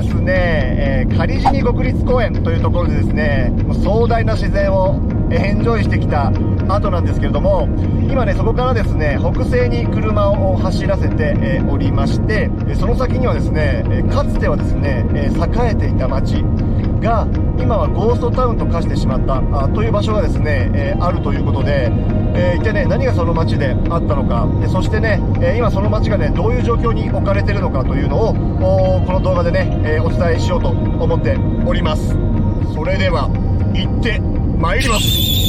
ですね、狩死国立公園というところでですね、もう壮大な自然をエンジョイしてきた後なんですけれども、今ね、そこからですね、北西に車を走らせておりまして、その先にはですね、かつてはですね、栄えていた町が、今はゴーストタウンと化してしまったという場所がですね、あるということで、一体ね、何がその町であったのか、そしてね、今その町がね、どういう状況に置かれているのかというのを、この動画でね、お伝えしようと思っております。それでは、行ってまいります。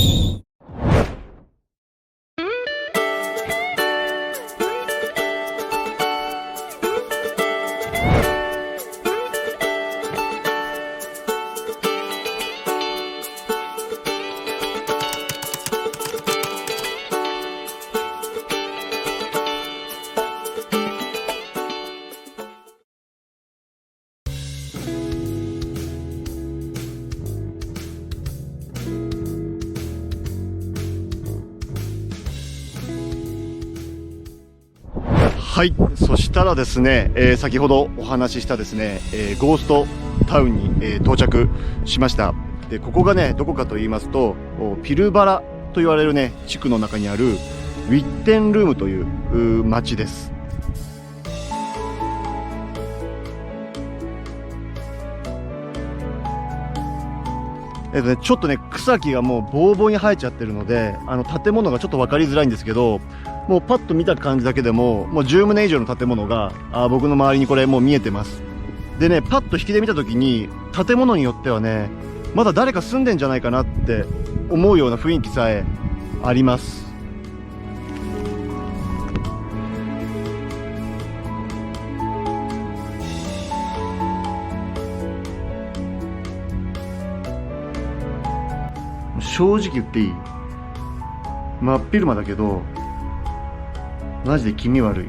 はい、そしたらですね、先ほどお話ししたですね、ゴーストタウンに、到着しました。で、ここがね、どこかと言いますと、ピルバラと言われるね、地区の中にあるウィッテンルームという町です。ちょっとね、草木がもうボーボーに生えちゃってるので、建物がちょっと分かりづらいんですけど、もうパッと見た感じだけでも、もう10棟以上の建物が、僕の周りにこれもう見えてます。でね、パッと引きで見た時に、建物によってはね、まだ誰か住んでんじゃないかなって思うような雰囲気さえあります。正直言っていい？真っ昼間だけど、マジで気味悪い。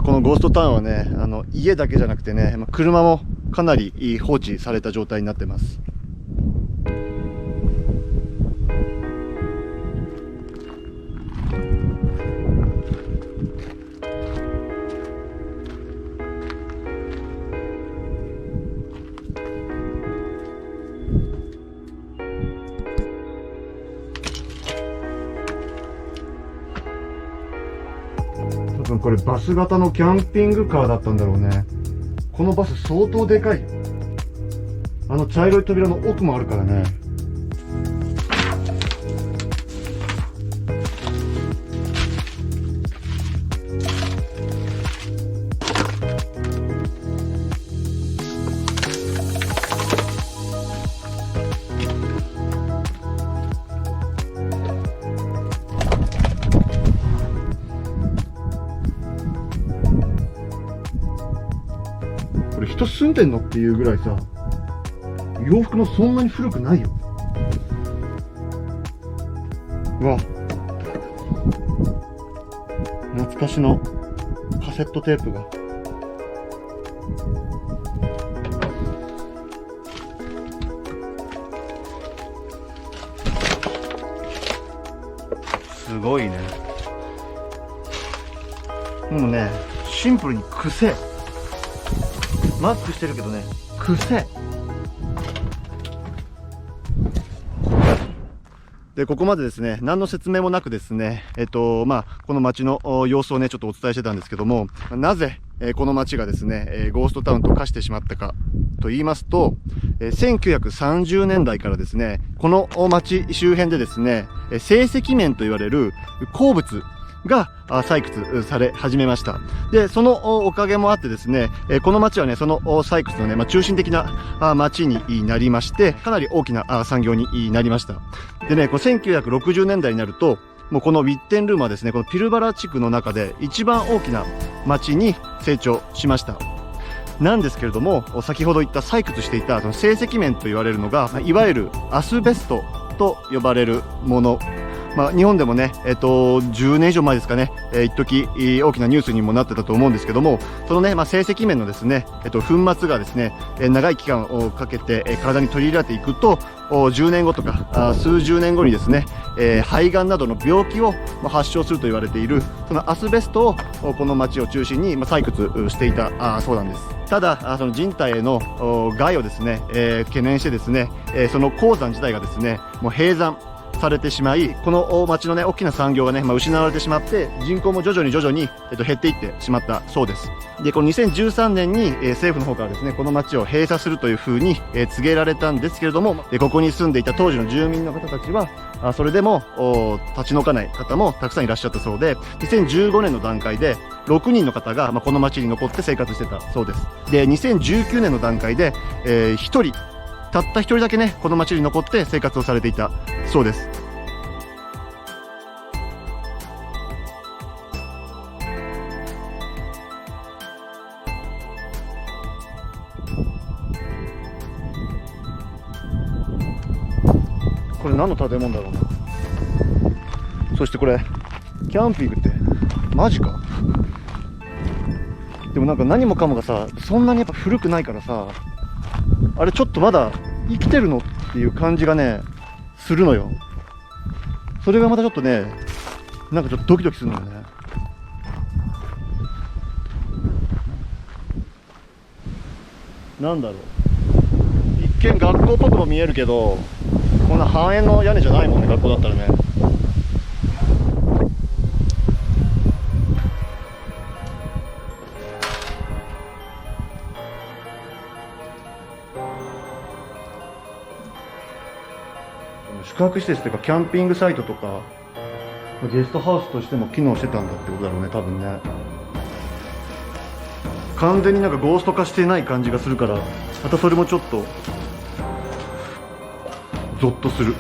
このゴーストタウンはね、家だけじゃなくてね、車もかなり放置された状態になってます。多分これバス型のキャンピングカーだったんだろうね。このバス相当でかいよ。茶色い扉の奥もあるからね。これ人住んでんのっていうぐらいさ、洋服もそんなに古くないよ。うわ、懐かしのカセットテープが。すごいね。もうね、シンプルに癖。マスクしてるけどね、癖。で、ここまでですね、何の説明もなくですね、この街の様子をね、ちょっとお伝えしてたんですけども、なぜ、この街がですね、ゴーストタウンと化してしまったかと言いますと、1930年代からですね、この街周辺でですね、成績面と言われる鉱物が採掘され始めました。で、そのおかげもあってですね、この町はね、その採掘のね、中心的な町になりまして、かなり大きな産業になりました。でね、1960年代になると、もうこのウィッテンルームはですね、このピルバラ地区の中で一番大きな町に成長しました。なんですけれども、先ほど言った採掘していたその成績面と言われるのが、いわゆるアスベストと呼ばれるもの。日本でもね、10年以上前ですかね、一時大きなニュースにもなってたと思うんですけども、そのね、成績面のですね、粉末がですね、長い期間をかけて体に取り入れられていくと、10年後とか数十年後にですね、肺がんなどの病気を発症すると言われている、そのアスベストをこの町を中心に採掘していたそうなんです。ただ、その人体への害をですね、懸念してですね、その鉱山自体がですね、もう閉山されてしまい、この町のね、大きな産業がね、失われてしまって、人口も徐々に減っていってしまったそうです。で、この2013年に、政府の方からですね、この町を閉鎖するというふうに、告げられたんですけれども、ここに住んでいた当時の住民の方たちは、それでも立ち退かない方もたくさんいらっしゃったそうで、2015年の段階で6人の方が、この町に残って生活してたそうです。で、2019年の段階で、たった一人だけね、この町に残って生活をされていたそうです。これ何の建物だろうな。そしてこれ、キャンピングってマジか。でもなんか何もかもがさ、そんなにやっぱ古くないからさ、あれちょっとまだ生きてるのっていう感じがね、するのよ。それがまたちょっとね、なんかちょっとドキドキするのよね。なんだろう。一見学校っぽくも見えるけど、こんな半円の屋根じゃないもんね、学校だったらね。宿泊施設というかキャンピングサイトとかゲストハウスとしても機能してたんだってことだろうね、多分ね。完全になんかゴースト化してない感じがするから、またそれもちょっとゾッとする。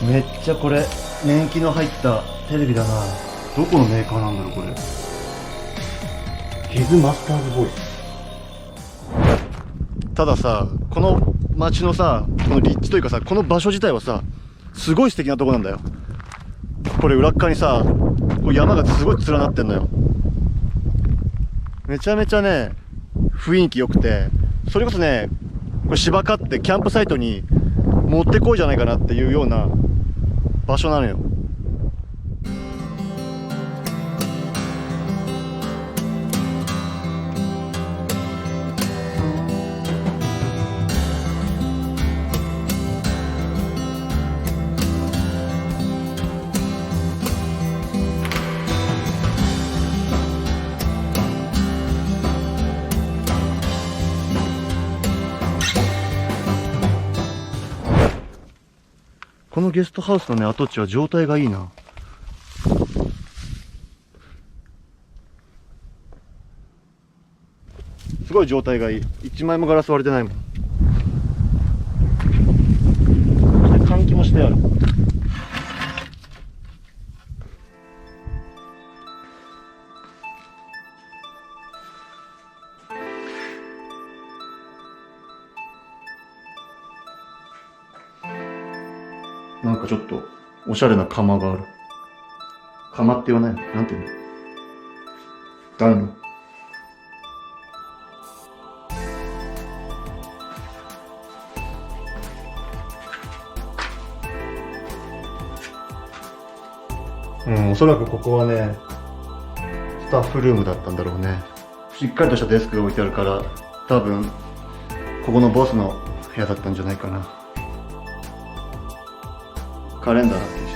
めっちゃこれ年季の入ったテレビだな。どこのメーカーなんだろうこれ。ヒズマスターズボイス。たださ、この街のさ、この立地というかさ、この場所自体はさ、すごい素敵なとこなんだよ。これ裏っ側にさ、こう山がすごい連なってんのよ。めちゃめちゃね、雰囲気良くて、それこそね、これ芝刈ってキャンプサイトに持ってこいじゃないかなっていうような場所なのよ。このゲストハウスのね、跡地は状態がいいな。すごい状態がいい。一枚もガラス割れてないもん。そして換気もしてある。なんかちょっとおしゃれな窯がある。窯って言わないの？なんて言うの？暖炉。おそらくここはね、スタッフルームだったんだろうね。しっかりとしたデスクが置いてあるから、多分ここのボスの部屋だったんじゃないかな。カレンダーだってるし。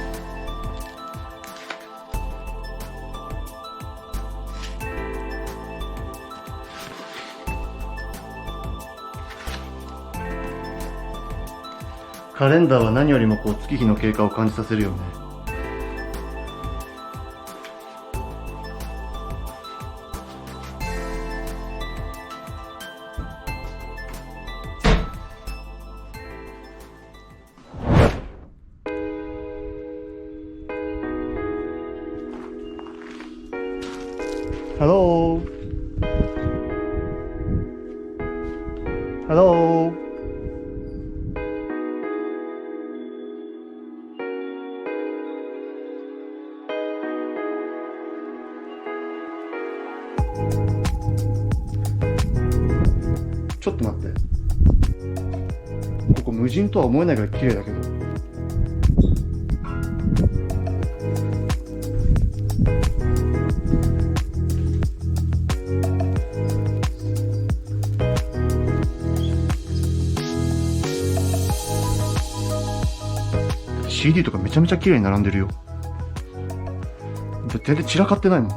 カレンダーは何よりもこう月日の経過を感じさせるよね。Hello. Hello. ちょっと待って。ここ無人とは思えないぐらい綺麗だけど。CD とかめちゃめちゃ綺麗に並んでるよ。全然散らかってないもん。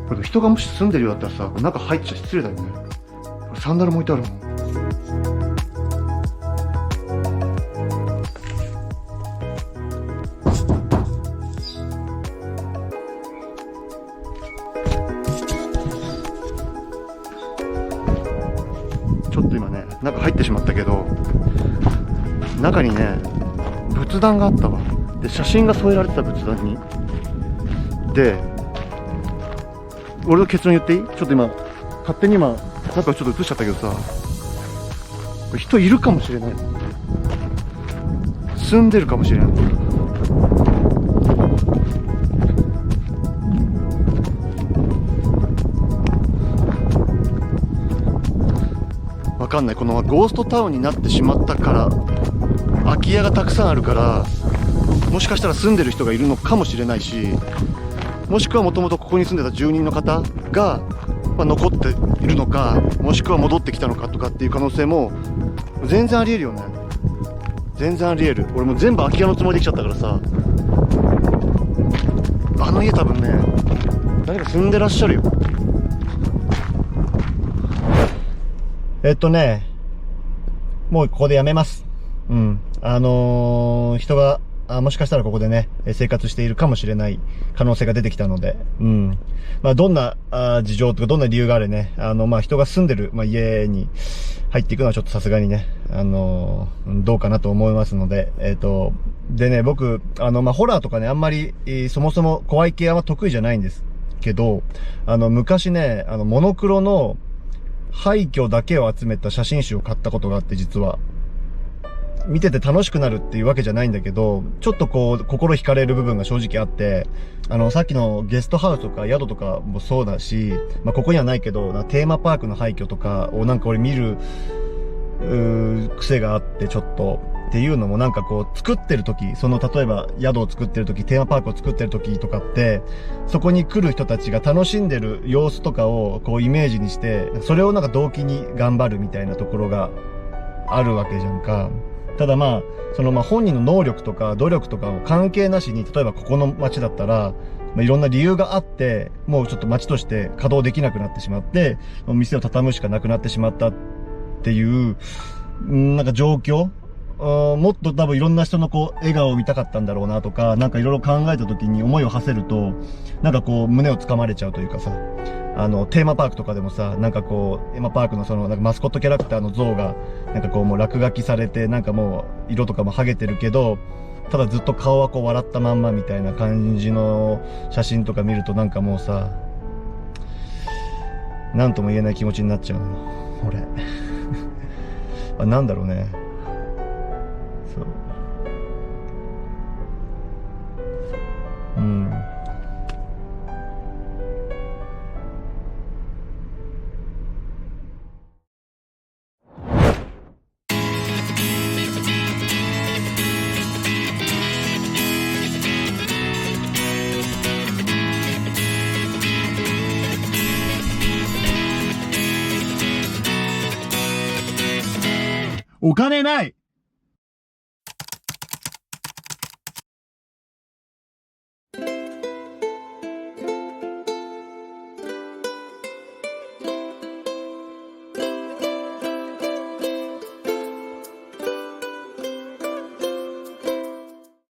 これ人がもし住んでるようだったらさ、中入っちゃ失礼だよね。これサンダルも置いてあるもん。ちょっと今ね、中入ってしまったけど、中にね、仏壇があったわ。で、写真が添えられてた仏壇に。で、俺の結論言っていい？ちょっと今、勝手に今、なんかちょっと映しちゃったけどさ、これ人いるかもしれない。住んでるかもしれない。わかんない。このゴーストタウンになってしまったから、空き家がたくさんあるから、もしかしたら住んでる人がいるのかもしれないし、もしくはもともとここに住んでた住人の方が、残っているのか、もしくは戻ってきたのかとかっていう可能性も全然ありえるよね。全然ありえる。俺も全部空き家のつもりで来ちゃったからさ、あの家多分ね、誰か住んでらっしゃるよ。もうここでやめます。うん。人が、もしかしたらここでね、生活しているかもしれない可能性が出てきたので、うん。どんな事情とかどんな理由があれね、人が住んでる、家に入っていくのはちょっとさすがにね、どうかなと思いますので、でね、僕、ホラーとかね、あんまり、そもそも怖い系は得意じゃないんですけど、昔ね、モノクロの廃墟だけを集めた写真集を買ったことがあって、実は。見てて楽しくなるっていうわけじゃないんだけど、ちょっとこう、心惹かれる部分が正直あって、さっきのゲストハウスとか宿とかもそうだし、ここにはないけど、テーマパークの廃墟とかをなんか俺見る、癖があって、ちょっと。っていうのもなんかこう、作ってる時、例えば宿を作ってる時、テーマパークを作ってる時とかって、そこに来る人たちが楽しんでる様子とかをこうイメージにして、それをなんか動機に頑張るみたいなところがあるわけじゃんか。ただ本人の能力とか努力とかを関係なしに、例えばここの街だったら、いろんな理由があって、もうちょっと街として稼働できなくなってしまって、店を畳むしかなくなってしまったっていう、なんか状況、もっと多分いろんな人のこう、笑顔を見たかったんだろうなとか、なんかいろいろ考えた時に思いを馳せると、なんかこう、胸をつかまれちゃうというかさ、テーマパークとかでもさ、なんかこう、テーマパークのなんかマスコットキャラクターの像が、なんかこうもう落書きされて、なんかもう、色とかも剥げてるけど、ただずっと顔はこう笑ったまんまみたいな感じの写真とか見るとなんかもうさ、なんとも言えない気持ちになっちゃうのよ、俺。なんだろうね。そう。うん。お金ない。